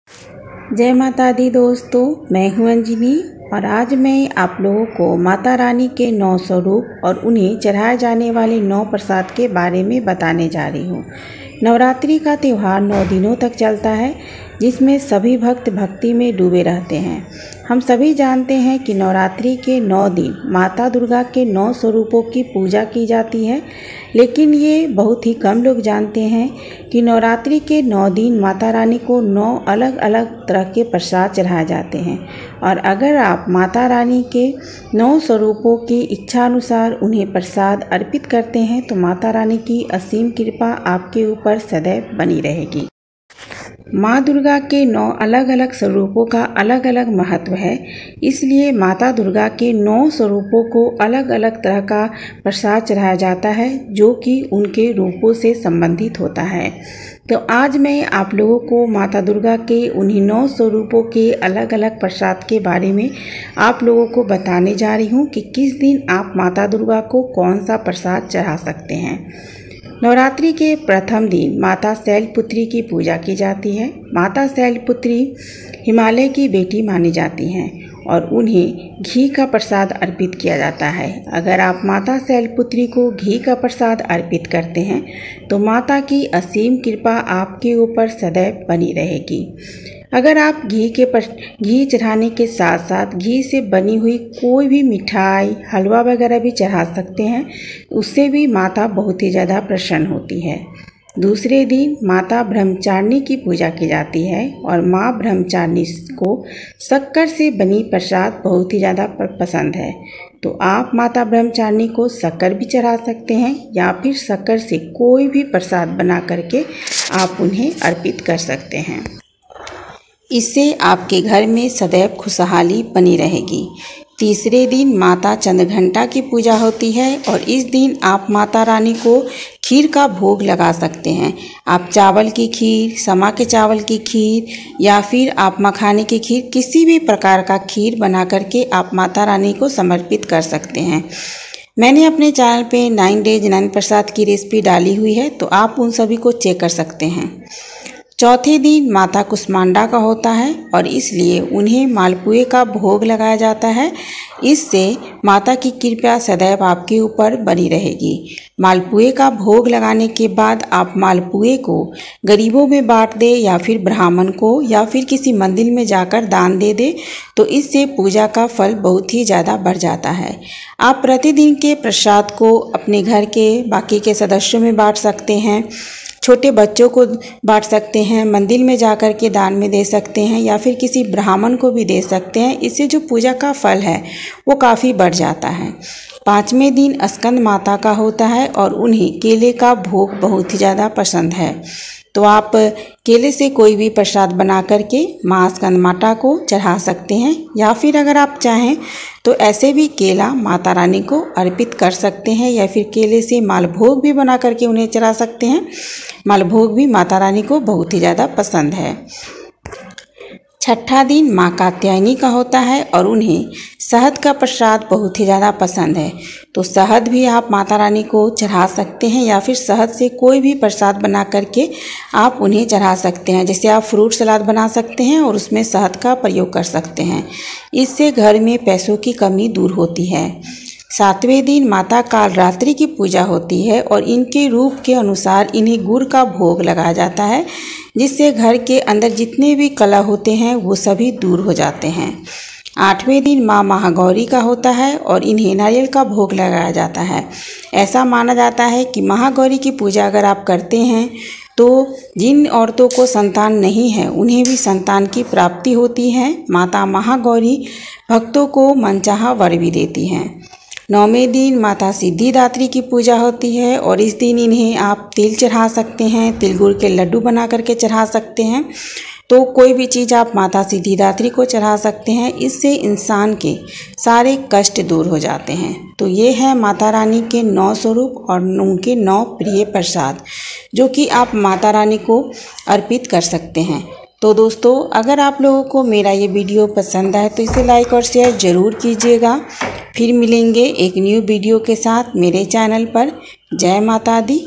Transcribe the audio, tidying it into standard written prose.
जय माता दी दोस्तों, मैं हूं अंजनी और आज मैं आप लोगों को माता रानी के 9 स्वरूप और उन्हें चढ़ाए जाने वाले 9 प्रसाद के बारे में बताने जा रही हूं। नवरात्रि का त्यौहार 9 दिनों तक चलता है, जिसमें सभी भक्त भक्ति में डूबे रहते हैं। हम सभी जानते हैं कि नवरात्रि के 9 दिन माता दुर्गा के 9 स्वरूपों की पूजा की जाती है, लेकिन ये बहुत ही कम लोग जानते हैं कि नवरात्रि के 9 दिन माता रानी को 9 अलग अलग तरह के प्रसाद चढ़ाए जाते हैं। और अगर आप माता रानी के 9 स्वरूपों की इच्छा अनुसार उन्हें प्रसाद अर्पित करते हैं तो माता रानी की असीम कृपा आपके ऊपर सदैव बनी रहेगी। माँ दुर्गा के 9 अलग अलग स्वरूपों का अलग अलग महत्व है, इसलिए माता दुर्गा के 9 स्वरूपों को अलग अलग तरह का प्रसाद चढ़ाया जाता है, जो कि उनके रूपों से संबंधित होता है। तो आज मैं आप लोगों को माता दुर्गा के उन्हीं 9 स्वरूपों के अलग अलग प्रसाद के बारे में आप लोगों को बताने जा रही हूँ कि किस दिन आप माता दुर्गा को कौन सा प्रसाद चढ़ा सकते हैं। नवरात्रि के प्रथम दिन माता शैलपुत्री की पूजा की जाती है। माता शैलपुत्री हिमालय की बेटी मानी जाती हैं और उन्हें घी का प्रसाद अर्पित किया जाता है। अगर आप माता शैलपुत्री को घी का प्रसाद अर्पित करते हैं तो माता की असीम कृपा आपके ऊपर सदैव बनी रहेगी। अगर आप घी चढ़ाने के साथ साथ घी से बनी हुई कोई भी मिठाई, हलवा वगैरह भी चढ़ा सकते हैं, उससे भी माता बहुत ही ज़्यादा प्रसन्न होती है। दूसरे दिन माता ब्रह्मचारिणी की पूजा की जाती है और माँ ब्रह्मचारिणी को शक्कर से बनी प्रसाद बहुत ही ज़्यादा पसंद है। तो आप माता ब्रह्मचारिणी को शक्कर भी चढ़ा सकते हैं या फिर शक्कर से कोई भी प्रसाद बना करके आप उन्हें अर्पित कर सकते हैं। इससे आपके घर में सदैव खुशहाली बनी रहेगी। तीसरे दिन माता चंद्रघंटा की पूजा होती है और इस दिन आप माता रानी को खीर का भोग लगा सकते हैं। आप चावल की खीर, समा के चावल की खीर या फिर आप मखाने की खीर, किसी भी प्रकार का खीर बना करके आप माता रानी को समर्पित कर सकते हैं। मैंने अपने चैनल पे 9 डेज 9 प्रसाद की रेसिपी डाली हुई है, तो आप उन सभी को चेक कर सकते हैं। चौथे दिन माता कुष्मांडा का होता है और इसलिए उन्हें मालपुए का भोग लगाया जाता है। इससे माता की कृपा सदैव आपके ऊपर बनी रहेगी। मालपुए का भोग लगाने के बाद आप मालपुए को गरीबों में बांट दें या फिर ब्राह्मण को या फिर किसी मंदिर में जाकर दान दे दें, तो इससे पूजा का फल बहुत ही ज़्यादा बढ़ जाता है। आप प्रतिदिन के प्रसाद को अपने घर के बाकी के सदस्यों में बांट सकते हैं, छोटे बच्चों को बांट सकते हैं, मंदिर में जाकर के दान में दे सकते हैं या फिर किसी ब्राह्मण को भी दे सकते हैं। इससे जो पूजा का फल है वो काफ़ी बढ़ जाता है। 5वें दिन स्कंद माता का होता है और उन्हें केले का भोग बहुत ही ज़्यादा पसंद है, तो आप केले से कोई भी प्रसाद बना करके माँ स्कंद माता को चढ़ा सकते हैं या फिर अगर आप चाहें तो ऐसे भी केला माता रानी को अर्पित कर सकते हैं या फिर केले से मालभोग भी बना करके उन्हें चढ़ा सकते हैं। मालभोग भी माता रानी को बहुत ही ज़्यादा पसंद है। छठा दिन माँ कात्यायनी का होता है और उन्हें शहद का प्रसाद बहुत ही ज़्यादा पसंद है, तो शहद भी आप माता रानी को चढ़ा सकते हैं या फिर शहद से कोई भी प्रसाद बना करके आप उन्हें चढ़ा सकते हैं। जैसे आप फ्रूट सलाद बना सकते हैं और उसमें शहद का प्रयोग कर सकते हैं। इससे घर में पैसों की कमी दूर होती है। 7वें दिन माता कालरात्रि की पूजा होती है और इनके रूप के अनुसार इन्हें गुड़ का भोग लगाया जाता है, जिससे घर के अंदर जितने भी कलह होते हैं वो सभी दूर हो जाते हैं। 8वें दिन माँ महागौरी का होता है और इन्हें नारियल का भोग लगाया जाता है। ऐसा माना जाता है कि महागौरी की पूजा अगर आप करते हैं तो जिन औरतों को संतान नहीं है उन्हें भी संतान की प्राप्ति होती है। माता महागौरी भक्तों को मनचाहा वर भी देती हैं। 9वें दिन माता सिद्धिदात्री की पूजा होती है और इस दिन इन्हें आप तिल चढ़ा सकते हैं, तिल गुड़ के लड्डू बना करके चढ़ा सकते हैं। तो कोई भी चीज़ आप माता सिद्धिदात्री को चढ़ा सकते हैं, इससे इंसान के सारे कष्ट दूर हो जाते हैं। तो ये है माता रानी के 9 स्वरूप और उनके 9 प्रिय प्रसाद, जो कि आप माता रानी को अर्पित कर सकते हैं। तो दोस्तों, अगर आप लोगों को मेरा ये वीडियो पसंद आए तो इसे लाइक और शेयर ज़रूर कीजिएगा। फिर मिलेंगे एक न्यू वीडियो के साथ मेरे चैनल पर। जय माता दी।